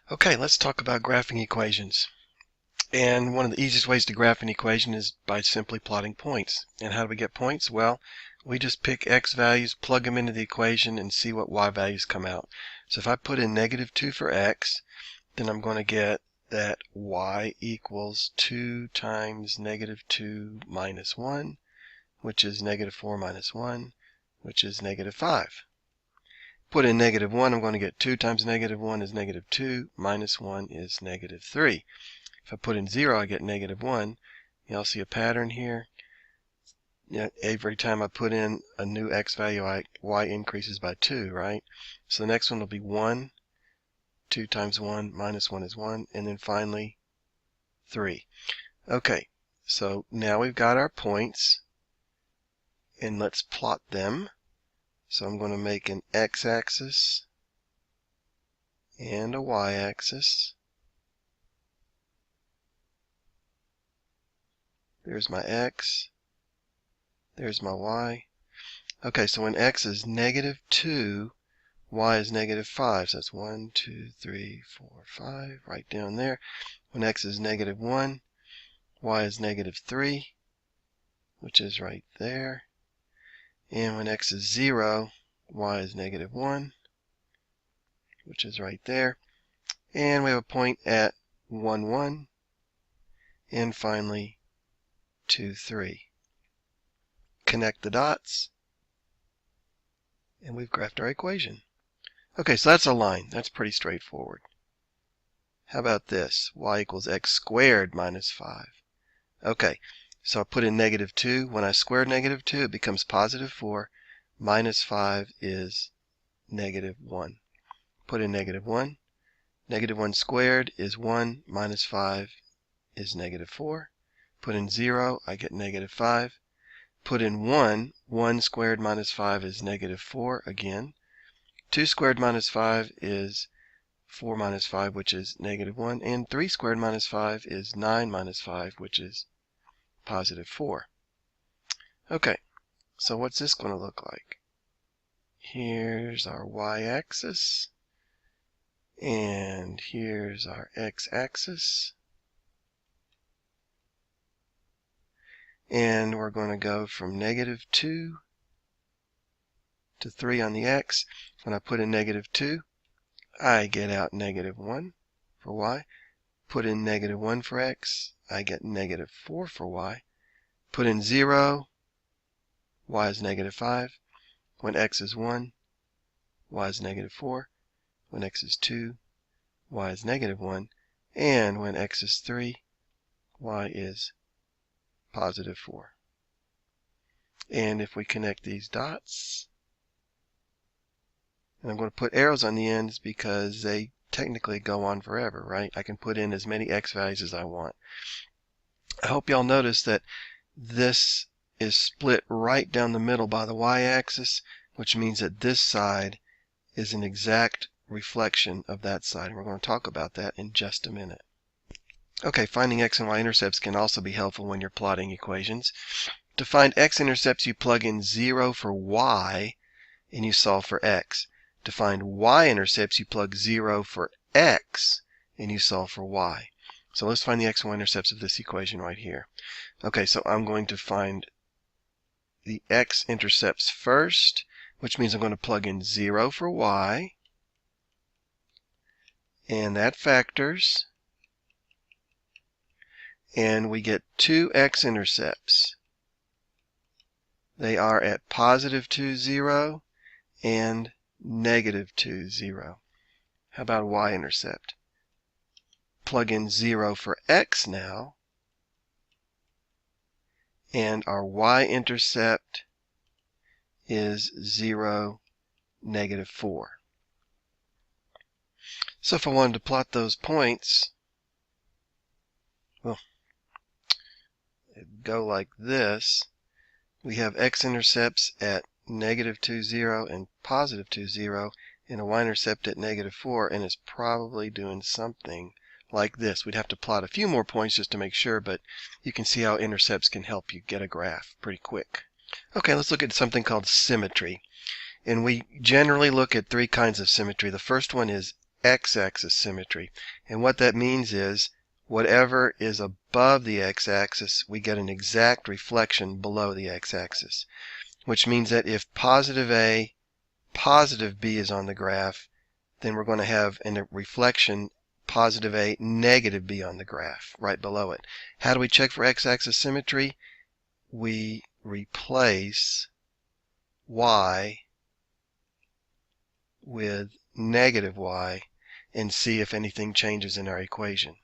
Okay, let's talk about graphing equations. And one of the easiest ways to graph an equation is by simply plotting points. And how do we get points? Well, we just pick x values, plug them into the equation, and see what y values come out. So if I put in -2 for x, then I'm going to get that y equals 2 times -2 minus 1, which is -4 minus 1, which is -5. Put in -1, I'm going to get 2 times -1 is -2, minus 1 is -3. If I put in 0, I get -1. Y'all see a pattern here? Every time I put in a new x value, y increases by 2, right? So the next one will be 1. 2 times 1 minus 1 is 1. And then finally 3. Okay, so now we've got our points. And let's plot them. So I'm going to make an x-axis and a y-axis. There's my x. There's my y. Okay, so when x is -2, y is -5. So that's 1, 2, 3, 4, 5, right down there. When x is -1, y is -3, which is right there. And when x is 0, y is -1, which is right there. And we have a point at 1, 1. And finally 2, 3. Connect the dots, and we've graphed our equation. Okay, so that's a line. That's pretty straightforward. How about this? Y equals x squared minus 5. Okay, so I put in -2. When I square -2, it becomes +4. Minus 5 is -1. Put in -1. -1 squared is 1. Minus 5 is -4. Put in 0, I get -5. Put in 1. 1 squared minus 5 is -4 again. 2 squared minus 5 is 4 minus 5, which is -1. And 3 squared minus 5 is 9 minus 5, which is +4. Okay, so what's this going to look like? Here's our y-axis. And here's our x-axis. And we're going to go from -2 to 3 on the x. When I put in -2, I get out -1 for y. Put in -1 for x, I get -4 for y. Put in 0, y is -5. When x is 1, y is -4. When x is 2, y is -1. And when x is 3, y is +4. And if we connect these dots, and I'm going to put arrows on the ends because they technically go on forever, right? I can put in as many x values as I want. I hope y'all notice that this is split right down the middle by the y-axis, which means that this side is an exact reflection of that side. And we're going to talk about that in just a minute. Okay, finding x and y-intercepts can also be helpful when you're plotting equations. To find x-intercepts, you plug in 0 for y and you solve for x. To find y-intercepts, you plug 0 for x and you solve for y. So let's find the x and y-intercepts of this equation right here. Okay, so I'm going to find the x-intercepts first, which means I'm going to plug in 0 for y, and that factors, and we get 2 x-intercepts. They are at +2, 0 and -2, 0. How about a y-intercept? Plug in 0 for x now, and our y-intercept is 0, -4. So if I wanted to plot those points, well, it'd go like this. We have x-intercepts at -2, 0 and +2, 0, and a y-intercept at -4, and it's probably doing something like this. We'd have to plot a few more points just to make sure, but you can see how intercepts can help you get a graph pretty quick. Okay, let's look at something called symmetry. And we generally look at 3 kinds of symmetry. The first one is x-axis symmetry. And what that means is whatever is above the x-axis, we get an exact reflection below the x-axis, which means that if positive A, positive B is on the graph, then we're going to have a reflection positive A, negative B on the graph right below it. How do we check for x-axis symmetry? We replace y with negative y and see if anything changes in our equation.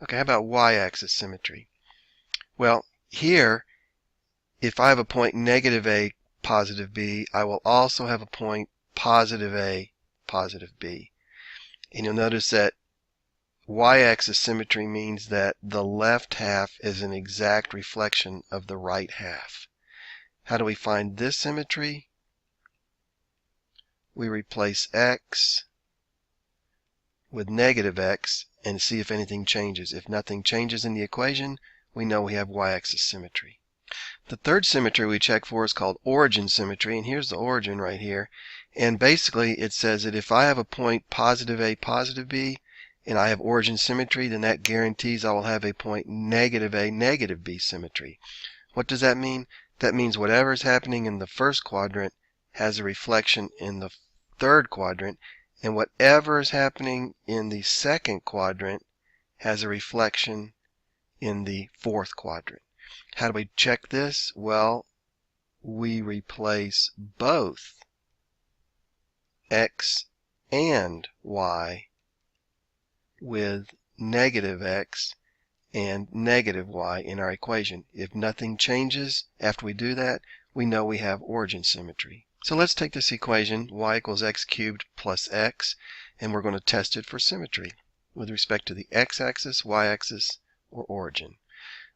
Okay, how about y-axis symmetry? Well, here, if I have a point negative A, positive B, I will also have a point positive A, positive B. And you'll notice that y-axis symmetry means that the left half is an exact reflection of the right half. How do we find this symmetry? We replace x with negative x and see if anything changes. If nothing changes in the equation, we know we have y-axis symmetry. The third symmetry we check for is called origin symmetry, and here's the origin right here. And basically it says that if I have a point positive A, positive B, and I have origin symmetry, then that guarantees I will have a point negative A, negative B symmetry. What does that mean? That means whatever is happening in the first quadrant has a reflection in the third quadrant, and whatever is happening in the second quadrant has a reflection in the fourth quadrant. How do we check this? Well, we replace both x and y with negative x and negative y in our equation. If nothing changes after we do that, we know we have origin symmetry. So let's take this equation, y equals x cubed plus x, and we're going to test it for symmetry with respect to the x-axis, y-axis, or origin.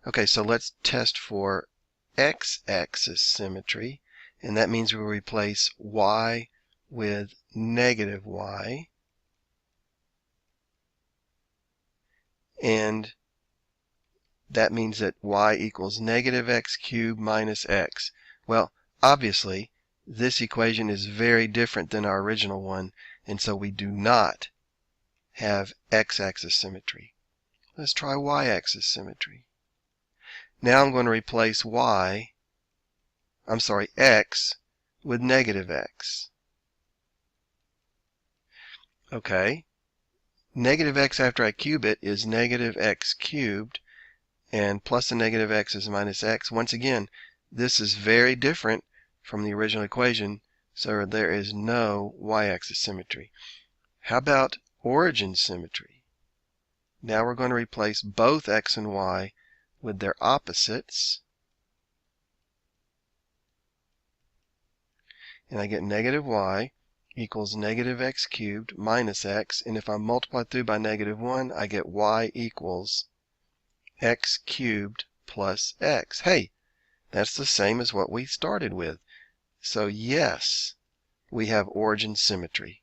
Okay, so let's test for x-axis symmetry, and that means we replace y with negative y, and that means that y equals negative x cubed minus x. Well, obviously, this equation is very different than our original one, and so we do not have x-axis symmetry. Let's try y-axis symmetry. Now I'm going to replace x with negative x. Okay, negative x after I cube it is negative x cubed, and plus the negative x is minus x. Once again, this is very different from the original equation, so there is no y-axis symmetry. How about origin symmetry? Now we're going to replace both x and y with their opposites, and I get negative y equals negative x cubed minus x, and if I multiply through by negative 1, I get y equals x cubed plus x. Hey, that's the same as what we started with. So yes, we have origin symmetry.